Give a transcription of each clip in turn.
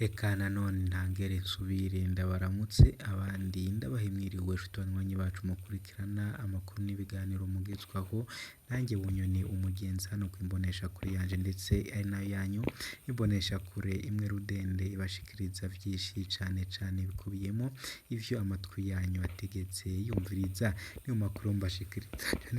Reka nanone ntangere nsubire ndabaramutse abandi ndabahimwiriwe nshuti banywanyi bacu mukurikirana amakuru n'ibiganiro mugezwaho nanjye Bunyoni umugenzi hano kwimbonesha kure yanje ndetse ari nayo yanyu imbonesha kure imwe rudende ibashikiriza vyinshi cane bikubiyemo ivyo amatwi yanyu ategetse yumviriza niyo makuru mbashikiriza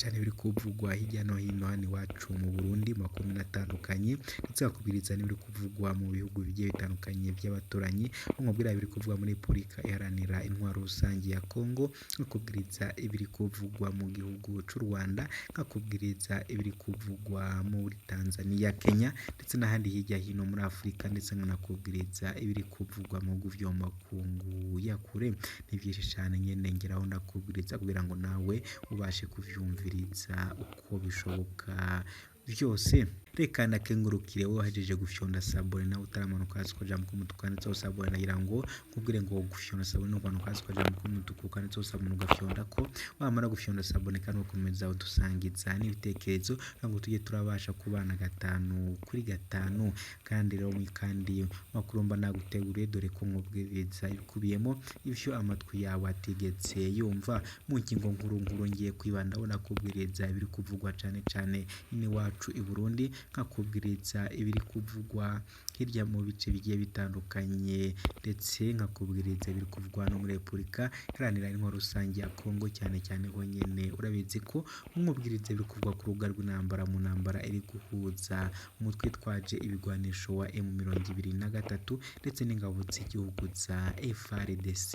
cane biri kuvugwa hirya no hino hano iwacu mu Burundi makuru atandukanye ndetse bakubwiriza n'ibiri kuvugwa mu bihugu bigiye bitandukanye by'abaturanyi nkubwira biri kuvugwa muri Republika Iharanira Intwaro Rusangi ya Kongo nkubwiriza ibiri kuvugwa mu gihugu c'u Rwanda nkubwiriza ibiri kuvugwa muri Tanzania Kenya ndetse n'ahandi hirya hino muri Afrika ndetse nkanakubwiriza ibiri kuvugwa mu guvyo makungu ya kure ni vyinshi cyane nyene ngeraho ndakubwiriza kugira ngo nawe ubashe kuvyumviriza uko bishoboka vyose. Reka nakengurukire wowe wahejeje gufyonda sabone nawe utaramanuka hasi kwa jambo kumutukana sabone nagira ngo nkubwire ngo gufyonda sabone no kwanuka hasi kwa jambo kumutukana sabone ugafyonda ko wamara gufyonda sabone kandi ukomeza udusangiza n'ibitekerezo ngo tujye turabasha kubana gatanu kuri gatanu kandi rero kandi makurumba naguteguriye dore ko nkubwiriza ibikubiyemo ivyo amatwi yawe ategetse yumva mu ngingo nkuru ngiye kwibandaho nakubwiriza ibiri kuvugwa cane ini wacu i Burundi nkakubwiriza ibiri kuvugwa hirya mu bice bigiye bitandukanye ndetse nkakubwiriza ibiri kuvugwa no muri Republika Iharanira Intwaro Rusangi ya Kongo cyane honyene urabizi ko nkubwiriza ibiri kuvugwa ku rubuga rw'intambara mu ntambara iri guhuza umutwe twaje ibigwanisho wa M23 ndetse n'ingabo z'igihugu za FARDC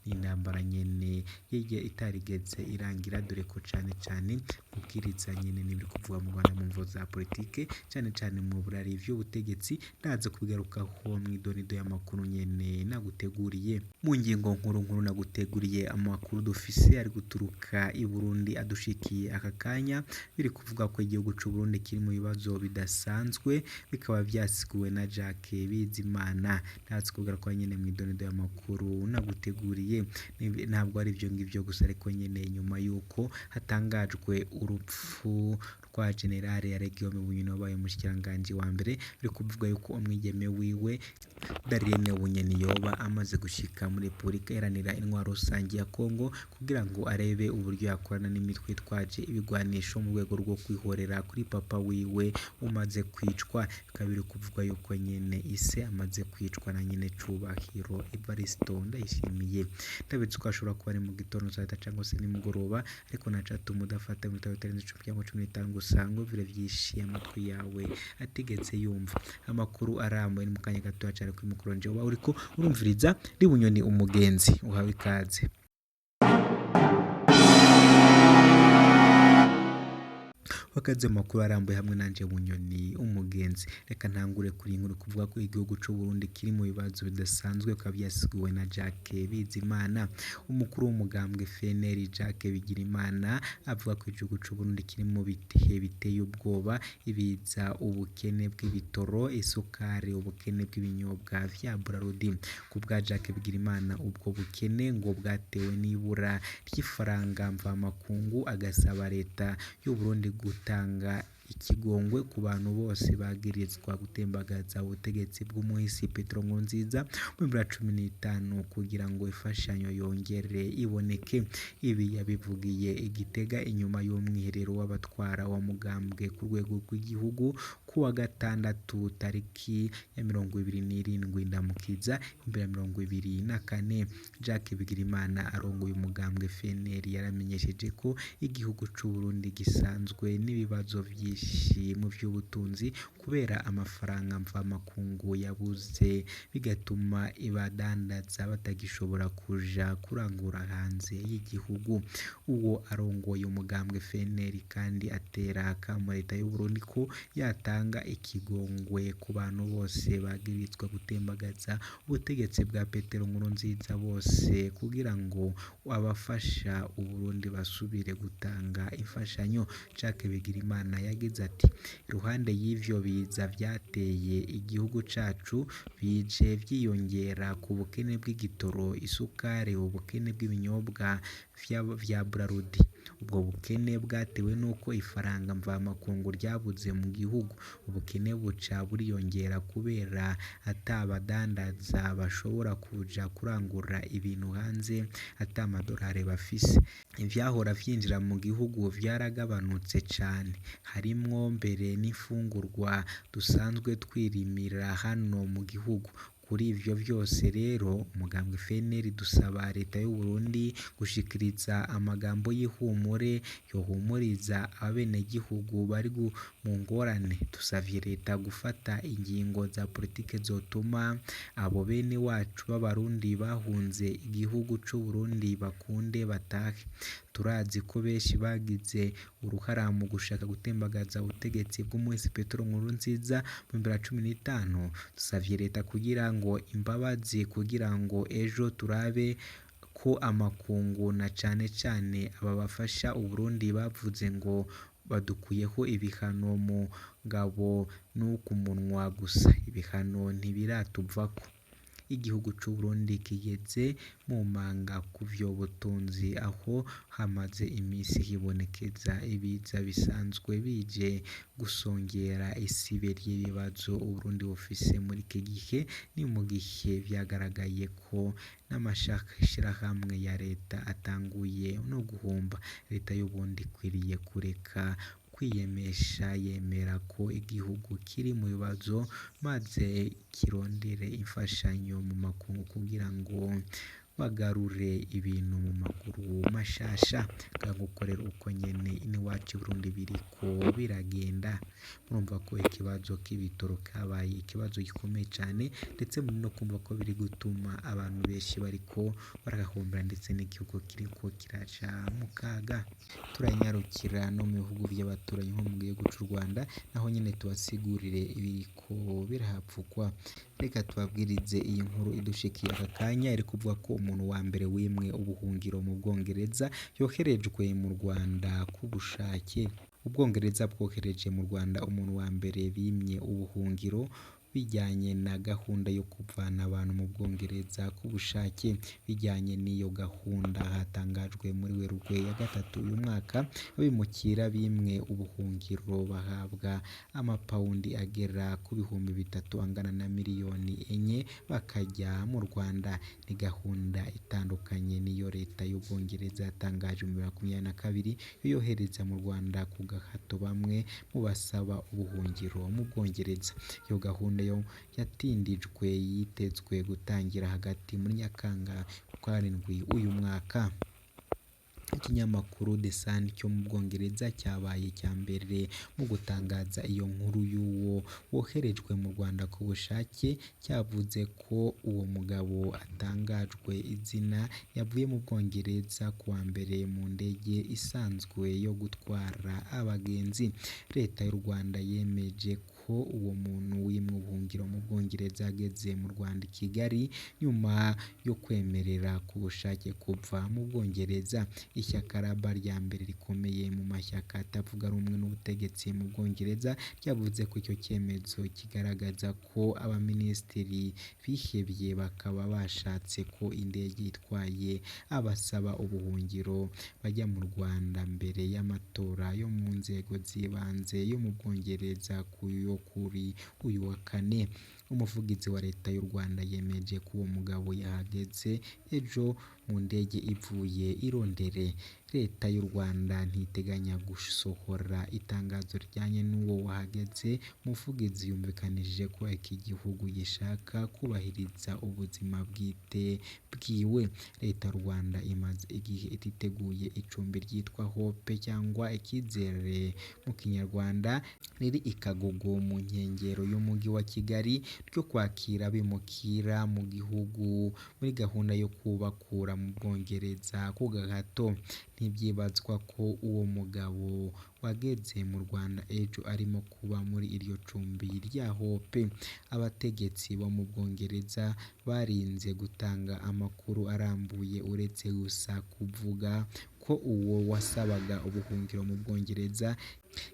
n'intambara nyene yige itarigeze irangira dore ko cane kubwiriza nyene n'ibiri kuvugwa mu Rwanda mu mvo za politike cyane mu burari vy'ubutegetsi ndaza kubigarukaho mw'idonido y'amakuru nyene naguteguriye mu ngingo nkuru naguteguriye amakuru dufise ari guturuka i Burundi adushikiye aka kanya biri kuvuga ko igihugu c'u Burundi kiri mu bibazo bidasanzwe bikaba vyasiguwe na Jacques Bizimana ndaza kubigarukaho nyene mw'idonido y'amakuru naguteguriye ntabwo ari ivyo ngivyo gusa ariko nyene nyuma yuko hatangajwe urupfu rwa General Yaregio Bunyoni wabaye umushikiranganje wa mbere biri kuvuga yuko umwigeme wiwe Darlene Bunyoni yoba amaze gushika muri Republika Iharanira Intwaro Rusangi ya Kongo kugira ngo arebe uburyo yakorana n'imitwe twaje ibigwanisho mu rwego rwo kwihorera kuri papa wiwe umaze kwicwa kabiri kuvuga yuko nyene ise amaze kwicwa na nyene Cubahiro Evaristo Ndayishimiye ndabitse ko ashobora kuba ari mu gitondo saa 3 cyangwa se nimugoroba ariko nacatu mudafata mu 15 gusa ngo vire vyishiye amatwi yawe ategetse yumva amakuru arambuye ni mu kanya gato cyane kuri mukuru nje uba uriko urumviriza ndi Bunyoni umugenzi uhawe ikaze. Wakaze makuru arambuye hamwe nanje Bunyoni umugenzi reka ntangure kuri inkuru kuvuga ko igihugu c'u Burundi kiri mu bibazo bidasanzwe ko byasiguwe na Jacques Bizimana umukuru w'umugambwe FNL Jacques Bigirimana avuga ko igihugu c'u Burundi kiri mu bihe biteye ubwoba ibiza ubukene bw'ibitoro isukari ubukene bw'ibinyobwa vya Braludi kubwa Jacques Bigirimana ubwo bukene ngo bwatewe n'ibura ry'ifaranga mva makungu agasaba leta y'u Burundi gutanga ikigongwe ku bantu bose bagirizwa gutembagaza ubutegetsi bw'umuhisi Petro Nkurunziza mu 2015 kugira ngo ifashanyo yongere iboneke ibi yabivugiye igitega inyuma y'umwiherero w'abatwara wa mugambwe ku rwego rw'igihugu kuwa gatandatu tariki ya 27 ndamukiza 2024 Jacques Bigirimana arongoye umugambwe FNL yaramenyesheje ko igihugu c'u Burundi gisanzwe n'ibibazo vyinshi mu vy'ubutunzi kubera amafaranga mva makungu yabuze bigatuma ibadandaza batagishobora kuja kurangura hanze y'igihugu uwo arongoye umugambwe FNL kandi atera akamo leta y'u Burundi ko yatanga ikigongwe ku bantu bose bagirizwa gutembagaza ubutegetsi bwa Petero Nkurunziza bose kugira ngo abafasha u Burundi basubire gutanga imfashanyo Jacques Bigirimana yagize ati iruhande y'ivyo biza vyateye igihugu cacu bije vyiyongera ku bukene bw'igitoro isukari ubukene bw'ibinyobwa vya Braludi Ubwo bukene bwatewe n'uko ifaranga mvamakungu ryabuze mu gihugu. Ubukene buca buriyongera kubera ata badandaza bashobora kuja kurangura ibintu hanze ata amadolari bafise. Ivyahora vyinjira mu gihugu vyaragabanutse cane, harimwo mbere n'imfungurwa dusanzwe twirimira hano mu gihugu. Kuri ivyo vyose rero umugambwe FNL dusaba leta y'u Burundi gushikiriza amagambo y'ihumure yohumuriza abenegihugu bari mu ngorane. Dusavye leta gufata ingingo za politike zotuma abo bene wacu b'abarundi bahunze igihugu c'u Burundi bakunde batahe. Turazi ko benshi bagize uruhara mu gushaka gutembagaza ubutegetsi bw'umuhisi Petero Nkurunziza mu 2015. Dusavye leta kugira ngo imbabazi kugira ngo ejo turabe ko amakungu na cane cane aba bafasha Uburundi bavuze ngo badukuyeho ibihano mu ngabo n'uku munwa gusa, ibihano ntibiratuvako. Igihugu c'u Burundi kigeze mu manga kuvyo butunzi, aho hamaze imisi hibonekeza ibiza bisanzwe bije gusongera isibe ry'ibibazo Uburundi bufise muri iki gihe. Ni mu gihe vyagaragaye ko n'amashirahamwe ya leta atanguye no guhomba. Leta y'u Burundi ikwiriye kureka kwiyemesha yemera ko igihugu kiri mu bibazo maze kirondere imfashanyo mu makungu kugira ngo bagarure ibintu mu maguru mashasha. Gukorera uko nyene iwacu i Burundi biriko biragenda. Murumva ko ikibazo k'ibitoro kabaye ikibazo gikomeye cane, ndetse muri no kumva ko biri gutuma abantu benshi bariko barahombera ndetse n'igihugu kiriko kiraja mu kaga. Turanyarukira no mu bihugu vy'abaturanyi nko mu gihugu c'u Rwanda, naho nyene tubasigurire ibiriko birahapfukwa. Reka tubabwirize iyi nkuru idushikiye aka kanya, iri kuvuga ko umuntu wa mbere wimwe ubuhungiro mu Bwongereza yoherejwe mu Rwanda ku bushake. Ubwongereza bwohereje mu Rwanda umuntu wa mbere bimye ubuhungiro bijyanye na gahunda yo kuvana abantu mu Bwongereza ku bushake. Bijyanye n'iyo gahunda hatangajwe muri Werurwe ya 3 uyu mwaka, abimukira bimwe ubuhungiro bahabwa amapawundi agera ku bihumbi 3 angana na miliyoni 4 bakajya mu Rwanda. Ni gahunda itandukanye niyo leta y'Ubwongereza yatangaje mu 2022 yohereza mu Rwanda ku gahato bamwe mu basaba ubuhungiro mu Bwongereza. Iyo gahunda yo yatindijwe yitezwe gutangira hagati muri Nyakanga 7 uyu mwaka. Ikinyamakuru The Sun cyo mu Bwongereza cyabaye cya mbere mu gutangaza iyo nkuru y'uwo woherejwe mu Rwanda ku bushake. Cyavuze ko uwo mugabo atangajwe izina yavuye mu Bwongereza kuwa mbere mu ndege isanzwe yo gutwara abagenzi. Leta y'u Rwanda yemeje ko uwo muntu wimwe ubuhungiro mu Bwongereza ageze mu Rwanda i Kigali nyuma yo kwemerera ku bushake kuva mu Bwongereza. Ishyaka Laba rya mbere rikomeye mu mashyaka atavuga rumwe n'ubutegetsi mu Bwongereza ryavuze ko icyo cyemezo kigaragaza ko abaminisitiri bihebye bakaba bashatse ko indege itwaye abasaba ubuhungiro bajya mu Rwanda mbere y'amatora yo mu nzego z'ibanze yo mu Bwongereza kuri uyu wa kane. Umuvugizi wa leta y'u Rwanda yemeje ko uwo mugabo yahageze ejo mu ndege ivuye i Londres. Leta y'u Rwanda ntiteganya gusohora itangazo rijyanye n'uwo wahageze. Umuvugizi yumvikanishije ko iki gihugu gishaka kubahiriza ubuzima bwite bwiwe. Leta y'u Rwanda imaze igihe ititeguye icumbi ryitwa Hope cyangwa Icyizere mu Kinyarwanda, riri i Kagugu mu nkengero y'umujyi wa Kigali, ryo kwakira abimukira mu gihugu muri gahunda yo kubakura mu Bwongereza ku gahato. Ntibyibazwa ko uwo mugabo wageze mu Rwanda ejo arimo kuba muri iryo cumbi rya Hope. Abategetsi bo mu Bwongereza barinze gutanga amakuru arambuye uretse gusa kuvuga ko uwo wasabaga ubuhungiro mu Bwongereza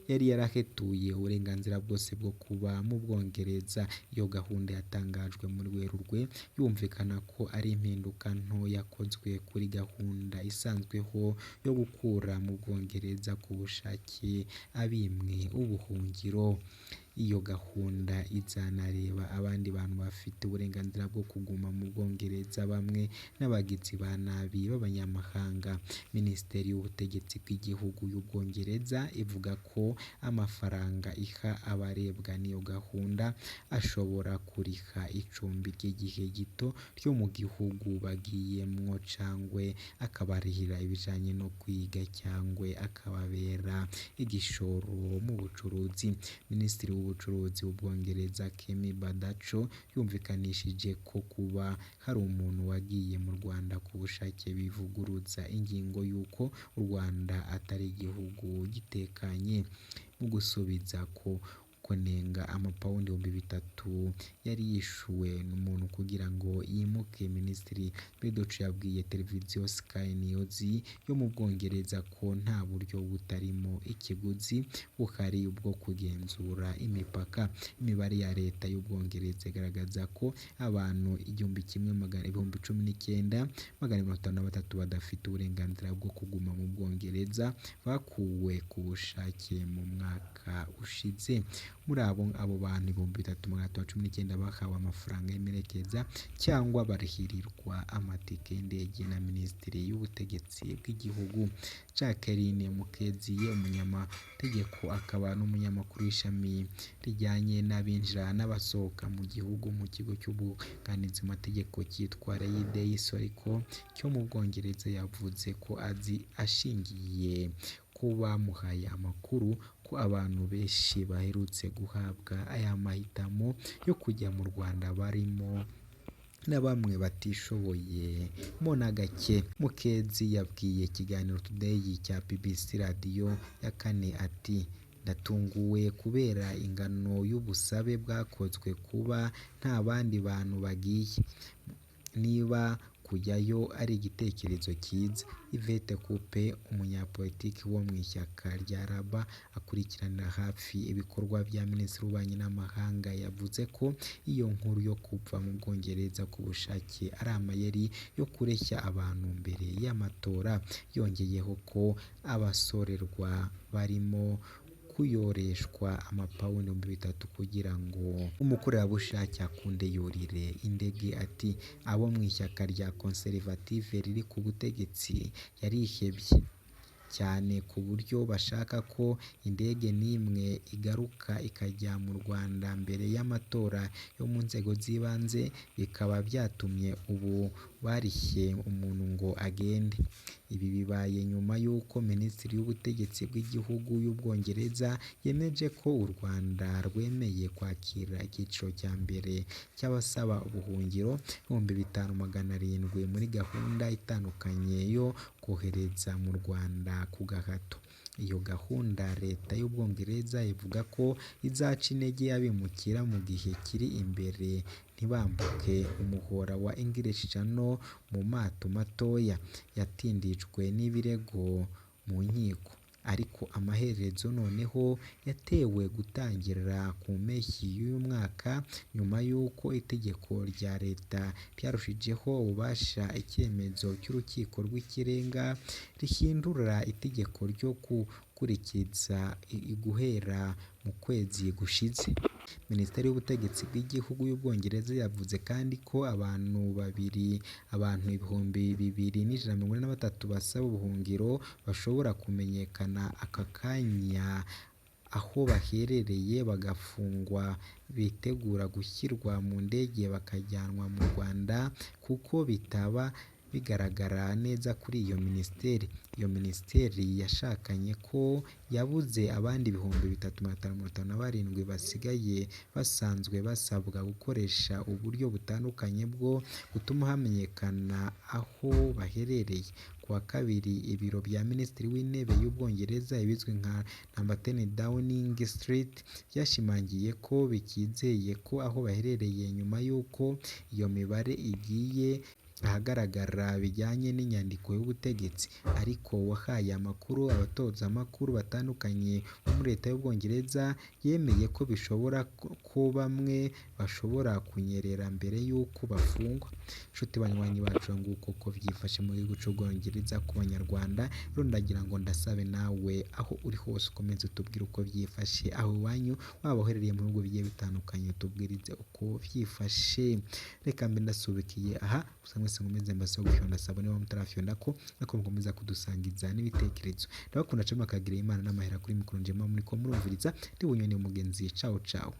yari yarahetuye uburenganzira bwose bwo kuba mu Bwongereza. Iyo gahunda yatangajwe muri Werurwe yumvikana ko ari impinduka nto yakozwe kuri gahunda isanzweho yo gukura mu Bwongereza ku bushake abimwe ubuhungiro. Iyo gahunda izanareba abandi bantu bafite uburenganzira bwo kuguma mu Bwongereza bamwe n'abagizi ba nabi b'abanyamahanga. Minisiteri y'ubutegetsi bw'igihugu y'Ubwongereza ivuga ko amafaranga iha abarebwa n'iyo gahunda ashobora kuriha icumbi ry'igihe gito ryo mu gihugu bagiyemwo cangwe akabarihira ibijanye no kwiga cangwe akababera igishoro mu bucuruzi. Minisitiri w'ubucuruzi w'Ubwongereza Kemi Badacho yumvikanishije ko kuba hari umuntu wagiye mu Rwanda ku bushake bivuguruza ingingo y'uko u Rwanda atari igihugu gitekanye. Mu gusubiza ko kunenga amapawundi 3,000 yari yishuwe n'umuntu kugira ngo yimuke, Minisitiri Badacho yabwiye televiziyo Sky News yo mu Bwongereza ko nta buryo butarimo ikiguzi buhari bwo kugenzura imipaka. Imibare ya leta y'Ubwongereza igaragaza ko abantu 19,153 badafite uburenganzira bwo kuguma mu Bwongereza bakuwe ku bushake mu mwaka ushize. Muri abo bantu 3,319 bahawe amafaranga y'imperekeza cyangwa barihirirwa amatike y'indege na Minisiteri y'ubutegetsi bw'igihugu. Jacqueline Mukeziye, umunyamategeko akaba n'umunyamakuru w'ishami rijyanye n'abinjira n'abasohoka mu gihugu mu kigo cy'ubwunganizi mu mategeko cyitwa Rayidey Solico cyo mu Bwongereza, yavuze ko ashingiye ko bamuhaye amakuru ko abantu benshi baherutse guhabwa aya mahitamo yo kujya mu Rwanda barimo na bamwe batishoboye mo na gake. Mukezi yabwiye ikiganiro Today cya BBC radiyo ya 4 ati ndatunguwe kubera ingano y'ubusabe bwakozwe kuba nta bandi bantu bagiye. Niba kujyayo ari igitekerezo cyiza. Yvette Coupe, umunyapolitiki wo mu ishyaka rya Laba akurikiranira hafi ibikorwa bya Minisitiri w'Ububanyi n'Amahanga, yavuze ko iyo nkuru yo kuva mu Bwongereza ku bushake ari amayeri yo kureshya abantu mbere y'amatora. Yongeyeho ko abasorerwa barimo kuyoreshwa amapawundi 3,000 kugira ngo umukorerabushake akunde yurire indege. Ati abo mu ishyaka rya Conservative riri ku butegetsi yarihebye cyane ku buryo bashaka ko indege n'imwe igaruka ikajya mu Rwanda mbere y'amatora yo mu nzego z'ibanze, bikaba byatumye ubu barishye umuntu ngo agende. Ibi bibaye nyuma y'uko Minisitiri y'ubutegetsi bw'igihugu y'Ubwongereza yemeje ko u Rwanda rwemeye kwakira icyiciro cya mbere cy'abasaba ubuhungiro 5,700 muri gahunda itandukanye yo kohereza mu Rwanda ku gahato. Iyo gahunda leta y'Ubwongereza ivuga ko izaca intege abimukira mu gihe kiri imbere ntibambuke umuhora wa English Channel mu mato matoya. Yatindijwe n'ibirego mu nkiko, ariko amaherezo noneho yatewe gutangira ku mpeshyi y'uyu mwaka nyuma y'uko itegeko rya leta ryarushijeho ububasha icyemezo cy'urukiko rw'ikirenga rihindura itegeko ryo gukurikiza guhera mu kwezi gushize. Minisiteri y'ubutegetsi bw'igihugu y'Ubwongereza yavuze kandi ko abantu 2,243 basaba ubuhungiro bashobora kumenyekana aka kanya aho baherereye bagafungwa bitegura gushyirwa mu ndege bakajyanwa mu Rwanda kuko bitaba bigaragara neza kuri iyo minisiteri. Iyo minisiteri yashakanye ko yabuze abandi 3,557 basigaye basanzwe basabwa gukoresha uburyo butandukanye bwo gutuma hamenyekana aho baherereye. Ku wa Kabiri, ibiro bya Minisitiri w'Intebe y'Ubwongereza ibizwi nka No. 10 Downing Street byashimangiye ko bikizeye ko aho baherereye nyuma y'uko iyo mibare igiye ahagaragara bijyanye n'inyandiko y'ubutegetsi, ariko wahaye amakuru abatoza amakuru batandukanye bo muri leta y'Ubwongereza yemeye ko bishoboka ko bamwe bashobora kunyerera mbere y'uko bafungwa. Nshuti banywanyi bacu, nguko uko byifashe mu gihugu cy'Ubwongereza ku banyarwanda. Rero ndagira ngo ndasabe nawe aho uri hose ukomeze utubwire uko byifashe aho iwanyu, waba uherereye mu bihugu bigiye bitandukanye, utubwirize uko byifashe. Reka mbe ndasubikiye aha, gusa mwese nkomeze mbasaba gufyonda sabone niba mutarafyonda ko, ariko mukomeza kudusangiza n'ibitekerezo. Ndabakunda cyane, makagira Imana n'amahera kuri mikoro njema muri ko murumviriza ndi Bunyoni umugenzi. Ciao ciao.